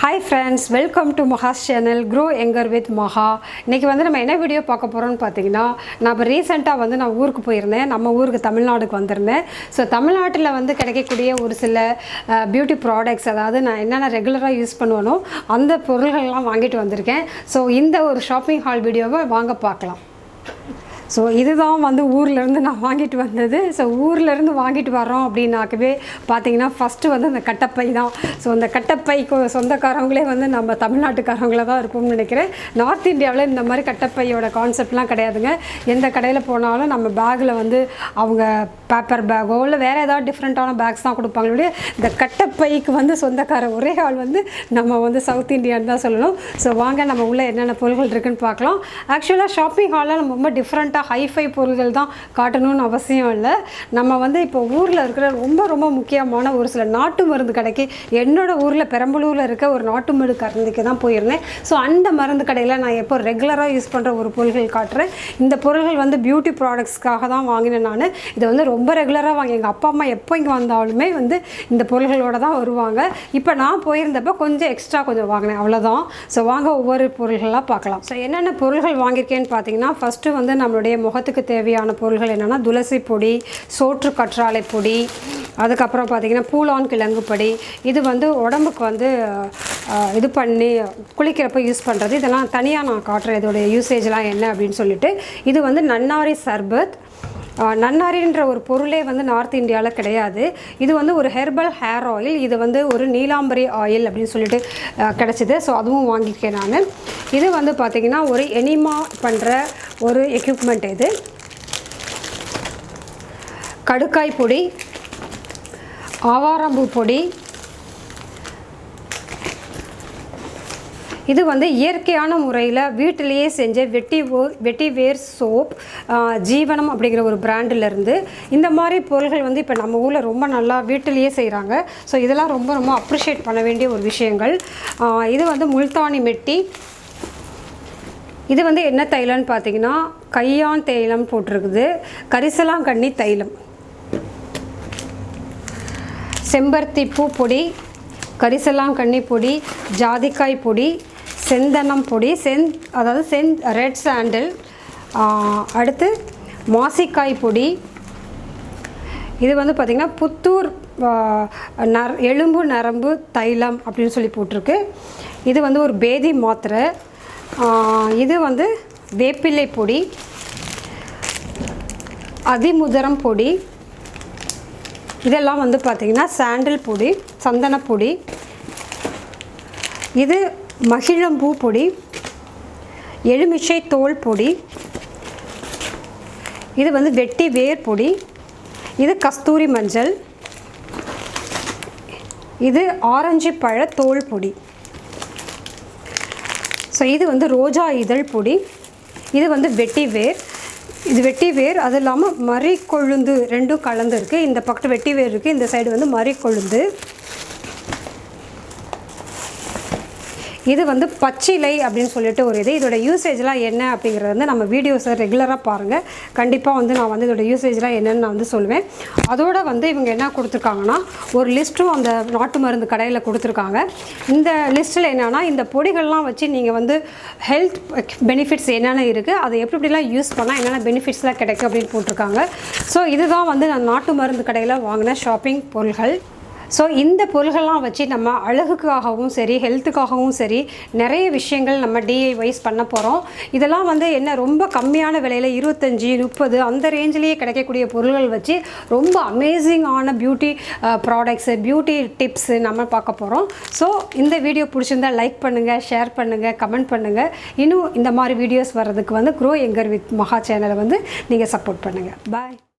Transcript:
Hi friends, welcome to Maha's channel Grow Younger with Maha. இன்னைக்கு வந்து நம்ம என்ன வீடியோ பார்க்க போறோம்னு பாத்தீங்கன்னா நான் ரீசன்ட்டா வந்து நான் ஊருக்கு போயிருந்தேன். நம்ம ஊருக்கு தமிழ்நாடுக்கு வந்திருந்தேன். சோ தமிழ்நாட்டுல வந்து கிடைக்கக்கூடிய ஒரு சில பியூட்டி ப்ராடக்ட்ஸ் அதாவது நான் என்னென்ன ரெகுலரா யூஸ் பண்ணுவேனோ அந்த பொருட்கள் எல்லாம் வாங்கிட்டு வந்திருக்கேன். சோ இந்த ஒரு ஷாப்பிங் ஹால் வீடியோவை வாங்க பார்க்கலாம். ஸோ இதுதான் வந்து ஊர்லேருந்து நான் வாங்கிட்டு வந்தது. ஸோ ஊர்லேருந்து வாங்கிட்டு வரோம் அப்படின்னாக்கவே பார்த்தீங்கன்னா ஃபஸ்ட்டு வந்து அந்த கட்டப்பை தான். ஸோ அந்த கட்டப்பைக்கு சொந்தக்காரங்களே வந்து நம்ம தமிழ்நாட்டுக்காரங்கள தான் இருப்போம்னு நினைக்கிறேன். நார்த் இந்தியாவில் இந்த மாதிரி கட்டப்பையோட கான்செப்ட்லாம் கிடையாதுங்க. எந்த கடையில் போனாலும் நம்ம பேக்கில் வந்து அவங்க பேப்பர் பேக்கோ இல்லை வேறு ஏதாவது டிஃப்ரெண்ட்டான பேக்ஸ் தான் கொடுப்பாங்களே. இந்த கட்டப்பைக்கு வந்து சொந்தக்கார ஒரே ஆள் வந்து நம்ம வந்து சவுத் இந்தியான்னு தான் சொல்லணும். ஸோ வாங்க நம்ம உள்ள என்னென்ன பொருட்கள் இருக்குதுன்னு பார்க்கலாம். ஆக்சுவலாக ஷாப்பிங் ஹாலில் நம்ம ரொம்ப டிஃப்ரெண்ட்டாக ஹைஃபை பொருள்கள் தான் காட்டணும்னு அவசியம் இல்லை. நம்ம வந்து இப்போ ஊரில் இருக்கிற ரொம்ப முக்கியமான ஒரு சில நாட்டு மருந்து கடைக்கு என்னோடய ஊரில் பெரம்பலூரில் இருக்க ஒரு நாட்டு மருந்து கடைக்கு தான் போயிருந்தேன். ஸோ அந்த மருந்து கடையில் நான் எப்போ ரெகுலராக யூஸ் பண்ணுற ஒரு பொருள்கள் காட்டுறேன். இந்த பொருள்கள் வந்து பியூட்டி ப்ராடக்ட்ஸ்க்காக தான் வாங்கினேன். நான் இதை வந்து ரொம்ப ரெகுலராக வாங்கி எங்கள் அப்பா அம்மா எப்போ இங்கே வந்தாலுமே வந்து இந்த பொருள்களோடு தான் வருவாங்க. இப்போ நான் போயிருந்தப்போ கொஞ்சம் எக்ஸ்ட்ரா கொஞ்சம் வாங்கினேன், அவ்வளோதான். ஸோ வாங்க ஒவ்வொரு பொருள்களாக பார்க்கலாம். ஸோ என்னென்ன பொருள்கள் வாங்கியிருக்கேன்னு பார்த்தீங்கன்னா ஃபஸ்ட்டு வந்து நம்மளுடைய முகத்துக்கு தேவையான பொருள்கள் என்னென்னா துளசி பொடி, சோற்று கற்றாழை பொடி, அதுக்கப்புறம் பார்த்திங்கன்னா பூலான் கிழங்கு பொடி. இது வந்து உடம்புக்கு வந்து இது பண்ணி குளிக்கிறப்ப யூஸ் பண்ணுறது. இதெல்லாம் தனியாக நான் காட்டுறேன் இதோடைய யூசேஜ்லாம் என்ன அப்படின்னு சொல்லிட்டு. இது வந்து நன்னாரி சர்பத். நன்னாரின்ற ஒரு பொருளே வந்து நார்த் இந்தியாவில் கிடையாது. இது வந்து ஒரு ஹெர்பல் ஹேர் ஆயில். இது வந்து ஒரு நீலாம்பரி ஆயில் அப்படின்னு சொல்லிட்டு கிடச்சிது. ஸோ அதுவும் வாங்கியிருக்கேன் நான். இது வந்து பார்த்திங்கன்னா ஒரு எனிமா பண்ணுற ஒரு எக்யூப்மெண்ட். இது கடுக்காய் பொடி, ஆவாரம்பூ பொடி. இது வந்து இயற்கையான முறையில் வீட்டிலேயே செஞ்ச வெட்டிவேர் சோப், ஜீவனம் அப்படிங்கிற ஒரு பிராண்டிலேருந்து இந்த மாதிரி பொருள்கள் வந்து இப்போ நம்ம ஊரில் ரொம்ப நல்லா வீட்டிலேயே செய்கிறாங்க. ஸோ இதெல்லாம் ரொம்ப அப்ரிஷியேட் பண்ண வேண்டிய ஒரு விஷயங்கள். இது வந்து முல்தானி மெட்டி. இது வந்து என்ன தைலம்னு பார்த்தீங்கன்னா கையான் தைலம் போட்டிருக்குது. கரிசலாங்கண்ணி தைலம், செம்பருத்தி பூ பொடி, கரிசலாங்கண்ணி பொடி, ஜாதிக்காய் பொடி, செந்தனம் பொடி, அதாவது ரெட் சாண்டில், அடுத்து மாசிக்காய் பொடி. இது வந்து பார்த்திங்கன்னா புத்தூர் எலும்பு நரம்பு தைலம் அப்படின்னு சொல்லி போட்டிருக்கு. இது வந்து ஒரு பேதி மாத்திரை. இது வந்து வேப்பிலை பொடி, அதிமுதரம் பொடி. இதெல்லாம் வந்து பார்த்திங்கன்னா சாண்டில் பொடி, சந்தன பொடி. இது மகிழம்பூ பொடி, எலுமிச்சை தோல் பொடி. இது வந்து வெட்டி வேர் பொடி. இது கஸ்தூரி மஞ்சள். இது ஆரஞ்சு பழ தோல் பொடி. ஸோ இது வந்து ரோஜா இதழ் பொடி. இது வந்து வெட்டி வேர். இது வெட்டி வேர், அது இல்லாமல் மறிக்கொழுந்து ரெண்டும் கலந்து இருக்குது. இந்த பக்கத்து வெட்டி வேர் இருக்குது, இந்த சைடு வந்து மறிக்கொழுந்து. இது வந்து பச்சிலை அப்படின்னு சொல்லிட்டு ஒரு இது. இதோட யூசேஜ்லாம் என்ன அப்படிங்கிறது வந்து நம்ம வீடியோஸை ரெகுலராக பாருங்கள். கண்டிப்பாக வந்து நான் வந்து இதோட யூசேஜ்லாம் என்னென்னு நான் வந்து சொல்லுவேன். அதோடு வந்து இவங்க என்ன கொடுத்துருக்காங்கன்னா ஒரு லிஸ்ட்டும் அந்த நாட்டு மருந்து கடையில் கொடுத்துருக்காங்க. இந்த லிஸ்ட்டில் என்னென்னா இந்த பொடிகள்லாம் வச்சு நீங்கள் வந்து ஹெல்த் பெனிஃபிட்ஸ் என்னென்ன இருக்குது, அதை எப்படிலாம் யூஸ் பண்ணால் என்னென்ன பெனிஃபிட்ஸ்லாம் கிடைக்கும் அப்படின்னு போட்டிருக்காங்க. ஸோ இதுதான் வந்து நான் நாட்டு மருந்து கடையில் வாங்கின ஷாப்பிங் பொருள்கள். ஸோ இந்த பொருள்கள்லாம் வச்சு நம்ம அழகுக்காகவும் சரி ஹெல்த்துக்காகவும் சரி நிறைய விஷயங்கள் நம்ம டிஐவைஸ் பண்ண போகிறோம். இதெல்லாம் வந்து என்ன ரொம்ப கம்மியான விலையில் 25-30 அந்த ரேஞ்சிலேயே கிடைக்கக்கூடிய பொருள்கள் வச்சு ரொம்ப அமேசிங்கான பியூட்டி ப்ராடக்ட்ஸு, பியூட்டி டிப்ஸு நம்ம பார்க்க போகிறோம். ஸோ இந்த வீடியோ பிடிச்சிருந்தால் லைக் பண்ணுங்கள், ஷேர் பண்ணுங்கள், கமெண்ட் பண்ணுங்கள். இன்னும் இந்த மாதிரி வீடியோஸ் வர்றதுக்கு வந்து க்ரோ யங்கர் வித் மஹா சேனலை வந்து நீங்கள் சப்போர்ட் பண்ணுங்கள். பாய்.